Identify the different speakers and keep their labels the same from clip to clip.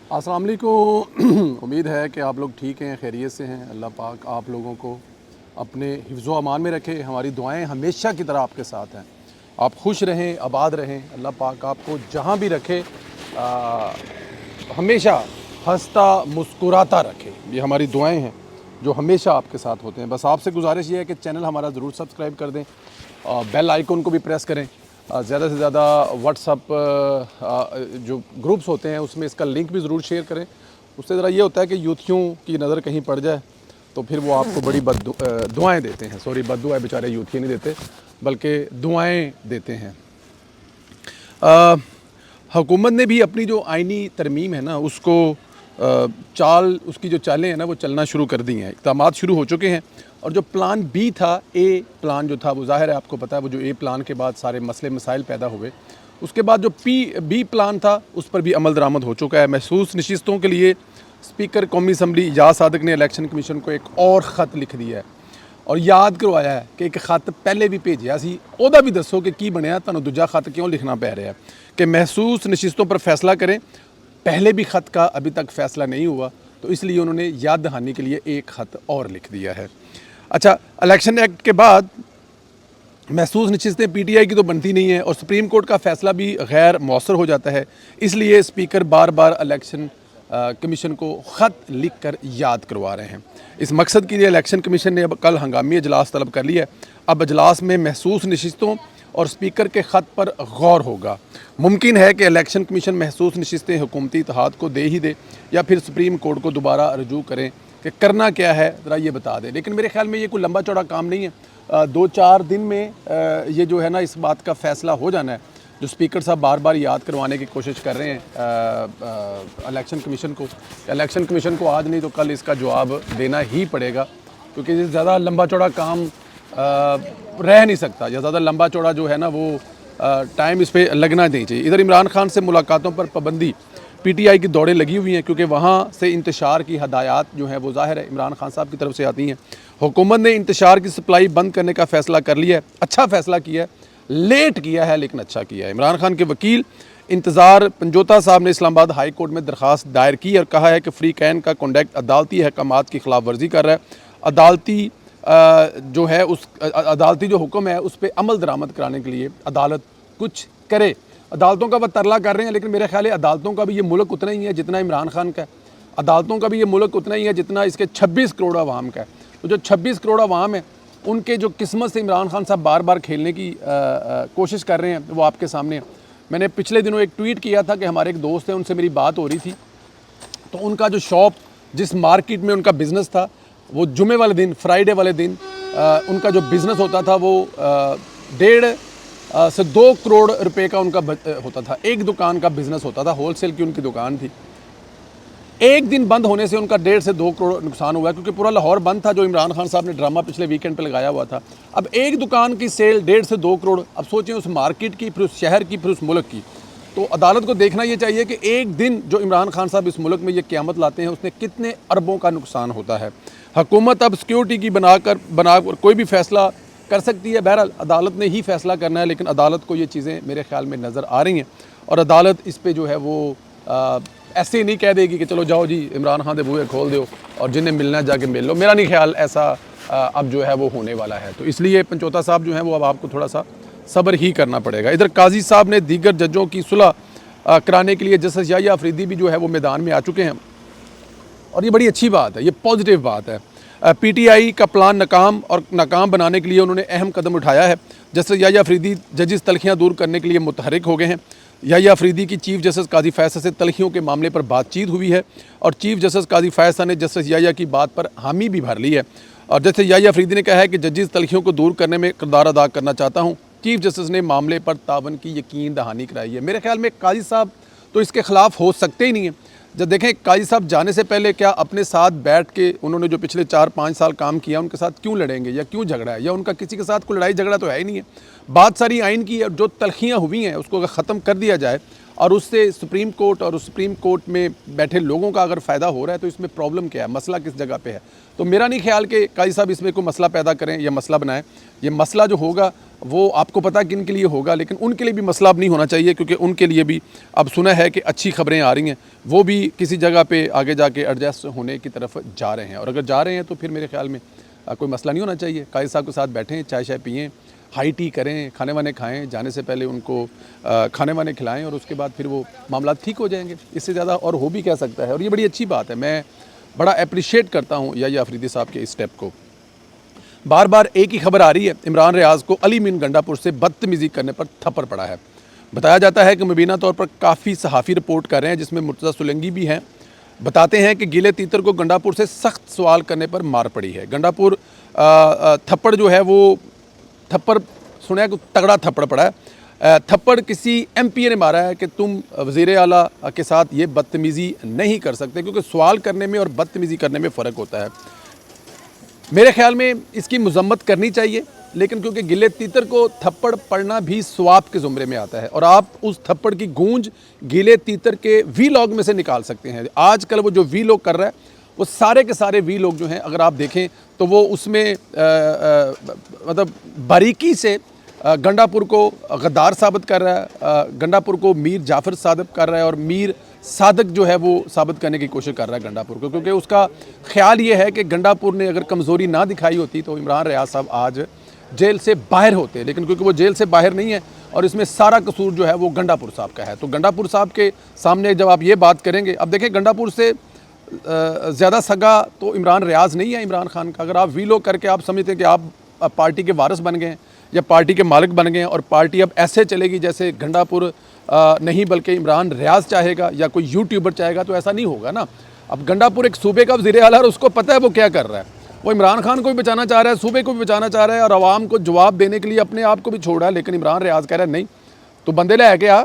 Speaker 1: अस्सलाम वालेकुम। उम्मीद है कि आप लोग ठीक हैं, खैरियत से हैं। अल्लाह पाक आप लोगों को अपने हिफ्ज़ व अमान में रखे। हमारी दुआएं हमेशा की तरह आपके साथ हैं। आप खुश रहें, आबाद रहें। अल्लाह पाक आपको जहाँ भी रखे हमेशा हंसता मुस्कुराता रखे। ये हमारी दुआएं हैं जो हमेशा आपके साथ होते हैं। बस आपसे गुजारिश ये है कि चैनल हमारा ज़रूर सब्सक्राइब कर दें, बेल आइकन को भी प्रेस करें। ज़्यादा से ज़्यादा व्हाट्सअप जो ग्रुप्स होते हैं उसमें इसका लिंक भी ज़रूर शेयर करें। उससे ज़रा ये होता है कि यूथियों की नज़र कहीं पड़ जाए तो फिर वो आपको बड़ी दुआएँ देते हैं। सॉरी, बद्दुआएं बेचारे यूथी नहीं देते बल्कि दुआएं देते हैं। हुकूमत ने भी अपनी जो आइनी तरमीम है ना उसको उसकी जो चालें हैं ना वो चलना शुरू कर दी हैं। इक़दामात शुरू हो चुके हैं और जो प्लान बी था, ए प्लान जो था, वो ज़ाहिर है आपको पता है वो जो ए प्लान के बाद सारे मसले मसाइल पैदा हुए। उसके बाद जो बी प्लान था उस पर भी अमल दरामद हो चुका है। महसूस नशिस्तों के लिए स्पीकर कौमी असम्बली इजाज़ सादिक ने इलेक्शन कमीशन को एक और ख़त लिख दिया है और याद करवाया है कि एक खत पहले भी भेजा सी, ओदा भी दसो कि की बनया, तुहानूं दूजा खत क्यों लिखना पै रहा है कि महसूस नशिस्तों पर फैसला करें। पहले भी ख़त का अभी तक फ़ैसला नहीं हुआ तो इसलिए उन्होंने याद दहानी के लिए एक ख़त और लिख दिया है। अच्छा, इलेक्शन एक्ट के बाद महसूस नशिस्तें पीटीआई की तो बनती नहीं है और सुप्रीम कोर्ट का फ़ैसला भी गैर मौसर हो जाता है। इसलिए स्पीकर बार बार इलेक्शन कमीशन को ख़त लिख कर याद करवा रहे हैं। इस मकसद के लिए इलेक्शन कमीशन ने अब कल हंगामी अजलास तलब कर लिया है। अब अजलास में महसूस नशिस्तों और स्पीकर के ख़त पर गौर होगा। मुमकिन है कि इलेक्शन कमीशन महसूस नशिस्तें हुकूमती इत्तेहाद को दे ही दे या फिर सुप्रीम कोर्ट को दोबारा रजू करें कि करना क्या है ज़रा ये बता दें। लेकिन मेरे ख्याल में ये कोई लंबा चौड़ा काम नहीं है। 2-4 दिन में ये जो है ना इस बात का फ़ैसला हो जाना है। जो स्पीकर साहब बार बार याद करवाने की कोशिश कर रहे हैं इलेक्शन कमीशन को, इलेक्शन कमीशन को आज नहीं तो कल इसका जवाब देना ही पड़ेगा, क्योंकि ज़्यादा लंबा चौड़ा काम रह नहीं सकता या ज़्यादा लंबा चौड़ा जो है ना वो टाइम इस पर लगना नहीं चाहिए। इधर इमरान खान से मुलाकातों पर पाबंदी, पीटीआई की दौड़ें लगी हुई हैं क्योंकि वहाँ से इंतशार की हदायत जो है वो ज़ाहिर है इमरान खान साहब की तरफ से आती हैं। हुकूमत ने इंतशार की सप्लाई बंद करने का फ़ैसला कर लिया है। अच्छा फ़ैसला किया है, लेट किया है लेकिन अच्छा किया है। इमरान खान के वकील इंतज़ार पंजोता साहब ने इस्लामाबाद हाई कोर्ट में दरख्वास्त दायर की और कहा है कि फ्री कैन का कॉन्डक्ट अदालती अहकामात की खिलाफ वर्जी कर रहा है। अदालती जो है उस अदालती जो हुक्म है उस पर अमल दरामद कराने के लिए अदालत कुछ करे। अदालतों का वह तरला कर रहे हैं, लेकिन मेरे ख्याल है अदालतों का भी ये मुल्क उतना ही है जितना इमरान खान का है। अदालतों का भी ये मुल्क उतना ही है जितना इसके 26 करोड़ अवाम का है। तो जो 26 करोड़ अवाम है उनके जो किस्मत से इमरान खान साहब बार बार खेलने की कोशिश कर रहे हैं वो आपके सामने है। मैंने पिछले दिनों एक ट्वीट किया था कि हमारे एक दोस्त हैं, उनसे मेरी बात हो रही थी, तो उनका जो शॉप जिस मार्केट में उनका बिज़नेस था वो जुमे वाले दिन, फ्राइडे वाले दिन उनका जो बिज़नेस होता था वो 1.5 से 2 करोड़ रुपए का उनका होता था। एक दुकान का बिज़नेस होता था, होलसेल की उनकी दुकान थी। एक दिन बंद होने से उनका 1.5 से 2 करोड़ नुकसान हुआ है, क्योंकि पूरा लाहौर बंद था जो इमरान खान साहब ने ड्रामा पिछले वीकेंड पे लगाया हुआ था। अब एक दुकान की सेल 1.5 से 2 करोड़, अब सोचें उस मार्केट की, फिर उस शहर की, फिर उस मुल्क की। तो अदालत को देखना ये चाहिए कि एक दिन जो इमरान खान साहब इस मुल्क में ये क़यामत लाते हैं उसने कितने अरबों का नुकसान होता है। हुकूमत अब सिक्योरिटी की बनाकर कोई भी फ़ैसला कर सकती है। बहरहाल अदालत ने ही फ़ैसला करना है, लेकिन अदालत को ये चीज़ें मेरे ख़्याल में नज़र आ रही हैं और अदालत इस पर जो है वो ऐसे ही नहीं कह देगी कि चलो जाओ जी इमरान खान दे बूहे खोल दो और जिन्हें मिलना जाके मिल लो। मेरा नहीं ख्याल ऐसा अब जो है वो होने वाला है। तो इसलिए पंचोता साहब जो हैं वो अब आपको थोड़ा सा सब्र ही करना पड़ेगा। इधर काजी साहब ने दीगर जजों की सुलह कराने के लिए जस्टिस याहिया अफरीदी भी जो है वो मैदान में आ चुके हैं और ये बड़ी अच्छी बात है, ये पॉजिटिव बात है। पीटीआई का प्लान नाकाम बनाने के लिए उन्होंने अहम कदम उठाया है। जस्टिस याहिया अफरीदी जजिस तलखियाँ दूर करने के लिए मुतहरिक हो गए हैं। याहिया अफरीदी की चीफ जस्टिस काजी फैसला से तलखियों के मामले पर बातचीत हुई है और चीफ जस्टिस काजी फैसला ने जस्टिस याहिया की बात पर हामी भी भर ली है और जस्टिस याहिया अफरीदी ने कहा है कि जजिस तलखियों को दूर करने में किरदार अदा करना चाहता हूँ। चीफ जस्टिस ने मामले पर तावन की यकीन दहानी कराई है। मेरे ख्याल में काजी साहब तो इसके ख़िलाफ़ हो सकते ही नहीं हैं। जब देखें काजी साहब जाने से पहले क्या अपने साथ बैठ के उन्होंने जो पिछले 4-5 साल काम किया उनके साथ क्यों लड़ेंगे या क्यों झगड़ा है, या उनका किसी के साथ कोई लड़ाई झगड़ा तो है ही नहीं है। बात सारी आइन की है, जो तलखियाँ हुई हैं उसको अगर ख़त्म कर दिया जाए और उससे सुप्रीम कोर्ट और उस सुप्रीम कोर्ट में बैठे लोगों का अगर फ़ायदा हो रहा है तो इसमें प्रॉब्लम क्या है, मसला किस जगह पे है। तो मेरा नहीं ख्याल कि काजी साहब इसमें कोई मसला पैदा करें या मसला बनाएं। ये मसला जो होगा वो आपको पता किन के लिए होगा, लेकिन उनके लिए भी मसला अब नहीं होना चाहिए, क्योंकि उनके लिए भी अब सुना है कि अच्छी खबरें आ रही हैं, वो भी किसी जगह पे आगे जाके एडजस्ट होने की तरफ जा रहे हैं। और अगर जा रहे हैं तो फिर मेरे ख्याल में कोई मसला नहीं होना चाहिए। काजी साहब के साथ बैठें, चाय शाय पिएँ, हाई टी करें, खाने वाने खाएं, जाने से पहले उनको खाने वाने खिलाएं और उसके बाद फिर वो मामला ठीक हो जाएंगे। इससे ज़्यादा और हो भी क्या सकता है। और ये बड़ी अच्छी बात है, मैं बड़ा अप्रिशिएट करता हूँ याहिया अफरीदी साहब के इस स्टेप को। बार बार एक ही खबर आ रही है, इमरान रियाज को अली मीन गंडापुर से बदतमीज़ी करने पर थप्पड़ पड़ा है। बताया जाता है कि मुबीना तौर पर काफ़ी सहाफ़ी रिपोर्ट कर रहे हैं, जिसमें मुर्तज़ा सुलंगी भी हैं। बताते हैं कि गिले तीतर को गंडापुर से सख्त सवाल करने पर मार पड़ी है। गंडापुर थप्पड़ जो है वो थप्पड़ सुना कि तगड़ा थप्पड़ पड़ा है। थप्पड़ किसी एमपीए ने मारा है कि तुम वज़ीर आला के साथ ये बदतमीज़ी नहीं कर सकते, क्योंकि सवाल करने में और बदतमीज़ी करने में फ़र्क होता है। मेरे ख्याल में इसकी मजम्मत करनी चाहिए, लेकिन क्योंकि गिले तीतर को थप्पड़ पड़ना भी स्वाब के ज़ुमरे में आता है और आप उस थप्पड़ की गूंज गिले तीतर के वीलॉग में से निकाल सकते हैं। आजकल वो जो वीलॉग कर रहा है वो सारे के सारे वीलॉग जो हैं अगर आप देखें तो वो उसमें मतलब बारीकी से गंडापुर को गद्दार साबित कर रहा है, गंडापुर को मीर जाफ़र साबित कर रहा है और मीर सादक जो है वो साबित करने की कोशिश कर रहा है गंडापुर को, क्योंकि उसका ख्याल ये है कि गंडापुर ने अगर कमज़ोरी ना दिखाई होती तो इमरान रियाज साहब आज जेल से बाहर होते, लेकिन क्योंकि वो जेल से बाहर नहीं है और इसमें सारा कसूर जो है वो गंडापुर साहब का है। तो गंडापुर साहब के सामने जब आप ये बात करेंगे, अब देखें गंडापुर से ज़्यादा सगा तो इमरान रियाज नहीं है इमरान खान का। अगर आप वीलो करके आप समझते हैं कि आप पार्टी के वारिस बन गए हैं या पार्टी के मालिक बन गए हैं और पार्टी अब ऐसे चलेगी जैसे गंडापुर नहीं बल्कि इमरान रियाज चाहेगा या कोई यूट्यूबर चाहेगा, तो ऐसा नहीं होगा ना। अब गंडापुर एक सूबे का वज़ीर आला है और उसको पता है वो क्या कर रहा है। वो इमरान खान को भी बचाना चाह रहा है, सूबे को भी बचाना चाह रहा है और आवाम को जवाब देने के लिए अपने आप को भी छोड़ा है। लेकिन इमरान रियाज कह रहा है नहीं, तो बंदे लै के आ,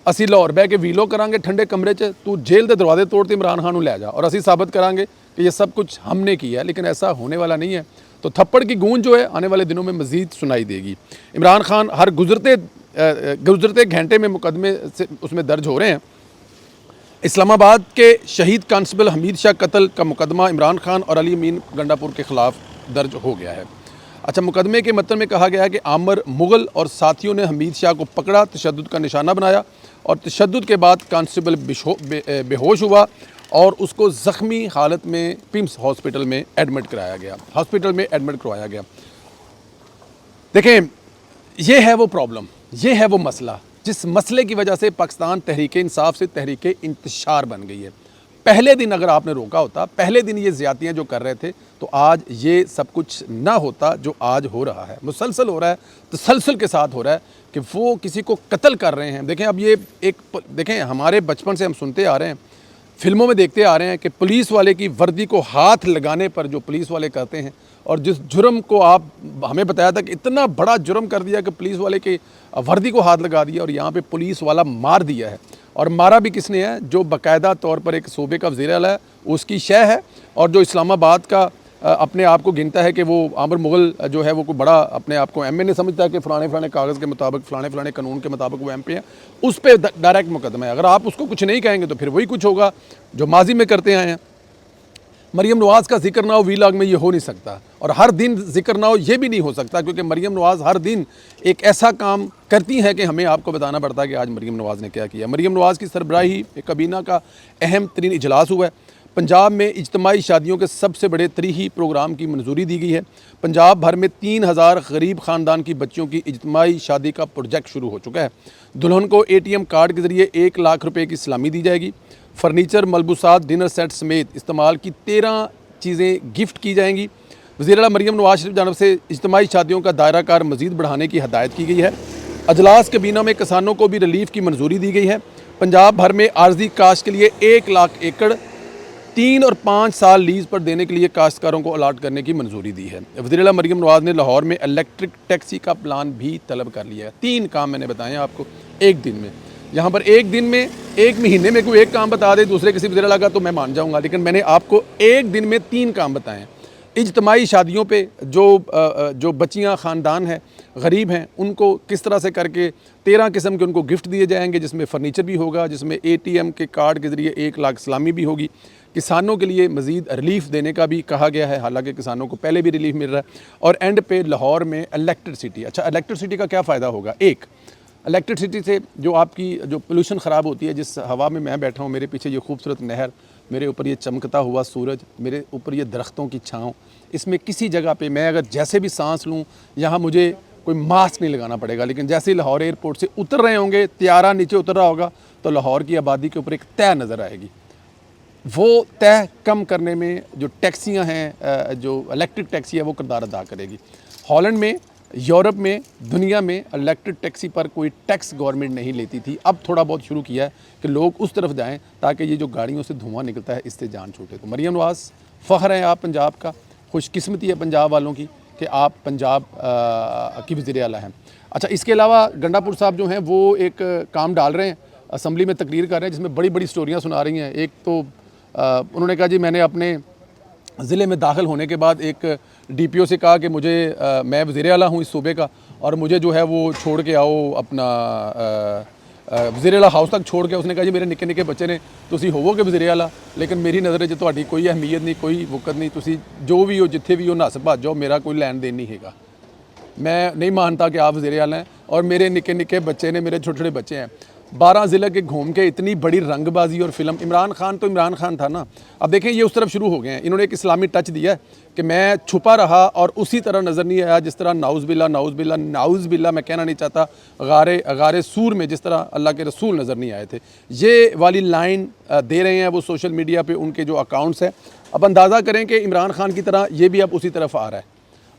Speaker 1: असी लाहौर बह के वीलो करांगे ठंडे कमरे च, तू जेल के दरवाजे तोड़ते इमरान खान को लै जा और असी साबित करांगे कि ये सब कुछ हमने किया है। लेकिन ऐसा होने वाला नहीं है। तो थप्पड़ की गूंज जो है आने वाले दिनों में मज़ीद सुनाई देगी। इमरान खान हर गुजरते घंटे में मुकदमे से उसमें दर्ज हो रहे हैं। इस्लामाबाद के शहीद कांस्टेबल हमीद शाह कत्ल का मुकदमा इमरान खान और अली मीन गंडापुर के ख़िलाफ़ दर्ज हो गया है। अच्छा, मुकदमे के मतन में कहा गया है कि आमिर मुग़ल और साथियों ने हमीद शाह को पकड़ा, तशद्दुद का निशाना बनाया और तशद्दुद के बाद कांस्टेबल बेहोश हुआ और उसको ज़ख्मी हालत में पिम्स हॉस्पिटल में एडमिट करवाया गया। देखें, ये है वो प्रॉब्लम, ये है वो मसला जिस मसले की वजह से पाकिस्तान तहरीक इंसाफ से तहरीक इंतशार बन गई है। पहले दिन अगर आपने रोका होता, पहले दिन ये ज़्यादतियाँ जो कर रहे थे, तो आज ये सब कुछ ना होता जो आज हो रहा है। मुसलसल हो रहा है, तसलसल के साथ हो रहा है कि वो किसी को कत्ल कर रहे हैं। देखें, अब ये देखें, हमारे बचपन से हम सुनते आ रहे हैं, फिल्मों में देखते आ रहे हैं कि पुलिस वाले की वर्दी को हाथ लगाने पर जो पुलिस वाले करते हैं, और जिस जुर्म को आप हमें बताया था कि इतना बड़ा जुर्म कर दिया कि पुलिस वाले की वर्दी को हाथ लगा दिया और यहाँ पे पुलिस वाला मार दिया है। और मारा भी किसने है? जो बाकायदा तौर पर एक सूबे का वज़ीर आला है, उसकी शय है। और जो इस्लामाबाद का अपने आप को गिनता है कि वो आमिर मुग़ल जो है वो कोई बड़ा अपने आप को एमए नहीं समझता है कि फ़लाने कागज़ के मुताबिक फ़लाने कानून के मुताबिक वो एमपी है, उस पर डायरेक्ट मुकदमा है। अगर आप उसको कुछ नहीं कहेंगे तो फिर वही कुछ होगा जो माजी में करते आए हैं। मरियम नवाज़ का जिक्र ना हो वीलॉग में, ये हो नहीं सकता, और हर दिन जिक्र ना हो ये भी नहीं हो सकता, क्योंकि मरियम नवाज़ हर दिन एक ऐसा काम करती हैं कि हमें आपको बताना पड़ता है कि आज मरियम नवाज़ ने क्या किया। मरियम नवाज़ की सरबराही काबीना का अहम तरीन इजलास हुआ है। पंजाब में इज्तमाही शादियों के सबसे बड़े तरीही प्रोग्राम की मंजूरी दी गई है। पंजाब भर में 3000 गरीब ख़ानदान की बच्चियों की इज्तमाही शादी का प्रोजेक्ट शुरू हो चुका है। दुल्हन को ATM कार्ड के ज़रिए 1 लाख रुपये की सलामी दी जाएगी। फर्नीचर, मलबूसात, डिनर सेट समेत इस्तेमाल की 13 चीज़ें गिफ्ट की जाएंगी। वज़ीर आला मरियम नवाज़ शरीफ जानब से इज्तमाही शादियों का दायरा कार मज़ीद बढ़ाने की हदायत की गई है। अजलास काबीना में किसानों को भी रिलीफ की मंजूरी दी गई है। पंजाब भर में आर्जी काश्त के लिए 1 लाख एकड़ 3 और 5 साल लीज़ पर देने के लिए काश्तकारों को अलाट करने की मंजूरी दी है। वज़ीर आला मरियम नवाज़ ने लाहौर में इलेक्ट्रिक टैक्सी का प्लान भी तलब कर लिया है। 3 काम मैंने बताए आपको एक दिन में। यहाँ पर एक दिन में, एक महीने में कोई एक काम बता दे दूसरे किसी वज़ीर आला का तो मैं मान जाऊँगा, लेकिन मैंने आपको एक दिन में 3 काम बताए हैं। इज्तमाही शादियों पे जो बच्चियाँ ख़ानदान हैं, गरीब हैं, उनको किस तरह से करके 13 किस्म के उनको गिफ्ट दिए जाएंगे, जिसमें फ़र्नीचर भी होगा, जिसमें ATM के कार्ड के ज़रिए 1 लाख सलामी भी होगी। किसानों के लिए मज़ीद रिलीफ़ देने का भी कहा गया है, हालांकि किसानों को पहले भी रिलीफ़ मिल रहा है। और एंड पे लाहौर में इलेक्ट्रिसिटी। अच्छा, इलेक्ट्रिसिटी का क्या फ़ायदा होगा? एक, इलेक्ट्रिसिटी से जो आपकी जो पोल्यूशन ख़राब होती है, जिस हवा में मैं बैठा हूँ, मेरे पीछे ये खूबसूरत नहर, मेरे ऊपर ये चमकता हुआ सूरज, मेरे ऊपर ये दरख्तों की छाँव, इसमें किसी जगह पे मैं अगर जैसे भी सांस लूँ, यहाँ मुझे कोई मास्क नहीं लगाना पड़ेगा। लेकिन जैसे ही लाहौर एयरपोर्ट से उतर रहे होंगे, त्यारा नीचे उतर रहा होगा, तो लाहौर की आबादी के ऊपर एक तय नज़र आएगी। वो तय कम करने में जो टैक्सियाँ हैं, जो इलेक्ट्रिक टैक्सी है, वो किरदार अदा करेगी। हॉलैंड में, यूरोप में, दुनिया में इलेक्ट्रिक टैक्सी पर कोई टैक्स गवर्नमेंट नहीं लेती थी। अब थोड़ा बहुत शुरू किया है कि लोग उस तरफ जाएं ताकि ये जो गाड़ियों से धुआं निकलता है, इससे जान छूटे। तो मरियम नवाज़, फ़ख्र है आप पंजाब का, खुशकिस्मती है पंजाब वालों की कि आप पंजाब की वज़ीर आला हैं। अच्छा, इसके अलावा गंडापुर साहब जो हैं वो एक काम डाल रहे हैं, असम्बली में तकरीर कर रहे हैं, जिसमें बड़ी बड़ी स्टोरियाँ सुना रही हैं। एक तो उन्होंने कहा जी मैंने अपने ज़िले में दाखिल होने के बाद एक DPO से कहा कि मुझे मैं वज़ीर आला हूँ इस सूबे का, और मुझे जो है वो छोड़ के आओ अपना वज़ीर आला हाउस तक छोड़ के। उसने कहा जी मेरे निक्के निक्के बच्चे ने, तुसी होवोगे वज़ीर आला, लेकिन मेरी नज़र च तुहाडी कोई अहमियत नहीं, कोई वक़्त नहीं, तुसी जो भी हो, जिथे भी हो, नस भज जाओ, मेरा कोई लैन देन नहीं हैगा। मैं नहीं मानता कि आप वज़ीर आला हैं, और मेरे निक्के निक्के बच्चे ने, मेरे छोटे छोटे बच्चे हैं। 12 ज़िले के घूम के इतनी बड़ी रंगबाजी और फिल्म, इमरान खान तो इमरान खान था ना। अब देखें ये उस तरफ शुरू हो गए हैं, इन्होंने एक इस्लामी टच दिया है कि मैं छुपा रहा और उसी तरह नज़र नहीं आया जिस तरह नाउज़ बिल्ला मैं कहना नहीं चाहता, गारे सूर में जिस तरह अल्लाह के रसूल नज़र नहीं आए थे। ये वाली लाइन दे रहे हैं वो सोशल मीडिया पे उनके जो अकाउंट्स हैं। अब अंदाज़ा करें कि इमरान खान की तरह ये भी अब उसी तरफ आ रहा है।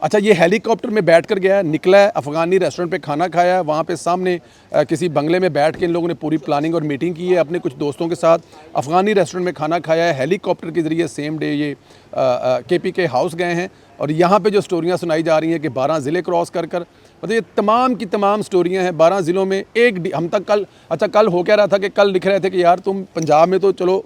Speaker 1: अच्छा, ये हेलीकॉप्टर में बैठ कर गया है, निकला है, अफ़गानी रेस्टोरेंट पे खाना खाया है, वहाँ पे सामने किसी बंगले में बैठ के इन लोगों ने पूरी प्लानिंग और मीटिंग की है अपने कुछ दोस्तों के साथ। अफ़गानी रेस्टोरेंट में खाना खाया है, हेलीकॉप्टर के ज़रिए सेम डे ये KP के हाउस गए हैं। और यहाँ पे जो स्टोरियाँ सुनाई जा रही हैं कि 12 ज़िले क्रॉस कर मतलब ये तमाम की तमाम स्टोरियाँ हैं। 12 ज़िलों में हम तक कल हो क्या रहा था कि कल लिख रहे थे कि यार तुम पंजाब में तो चलो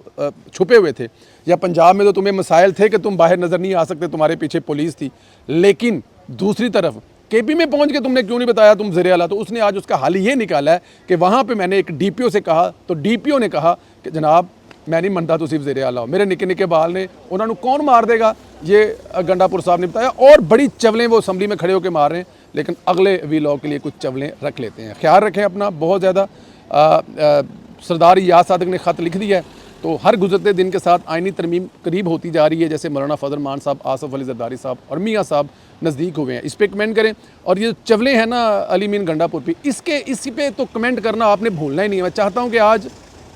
Speaker 1: छुपे हुए थे, या पंजाब में तो तुम्हें मसाइल थे कि तुम बाहर नज़र नहीं आ सकते, तुम्हारे पीछे पुलिस थी, लेकिन दूसरी तरफ KP में पहुंच के तुमने क्यों नहीं बताया तुम वज़ीर आला? तो उसने आज उसका हल ये निकाला है कि वहाँ पे मैंने एक DPO से कहा, तो DPO ने कहा कि जनाब मैं नहीं मनता तुसी वज़ीर आला हो, मेरे निक्के निक्के बाल ने, उन्होंने कौन मार देगा, ये गंडापुर साहब ने बताया। और बड़ी चवलें वो असम्बली में खड़े होकर मार रहे हैं, लेकिन अगले वीलॉग के लिए कुछ चवलें रख लेते हैं। ख्याल रखें अपना बहुत ज़्यादा। सरदार याद सादक ने ख़त लिख दिया है, तो हर गुजरते दिन के साथ आइनी तरमीम करीब होती जा रही है। जैसे मौलाना फजल मान साहब, आसफ अली जरदारी साहब और मियाँ साहब नज़दीक हुए हैं, इस पर कमेंट करें। और ये चवलें हैं ना अली मीन गंडापुर पे, इसी पे तो कमेंट करना आपने भूलना ही नहीं है। मैं चाहता हूँ कि आज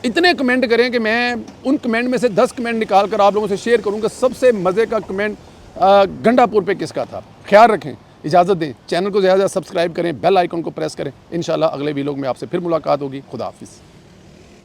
Speaker 1: इतने कमेंट करें कि मैं उन कमेंट में से 10 कमेंट निकाल कर आप लोगों से शेयर करूँगा सबसे मज़े का कमेंट गंडापुर पे किसका था। ख्याल रखें, इजाज़त दें, चैनल को ज़्यादा सब्सक्राइब करें, बेल आइकन को प्रेस करें। इंशाल्लाह अगले वीलॉग में आपसे फिर मुलाकात होगी। खुदा हाफिज़।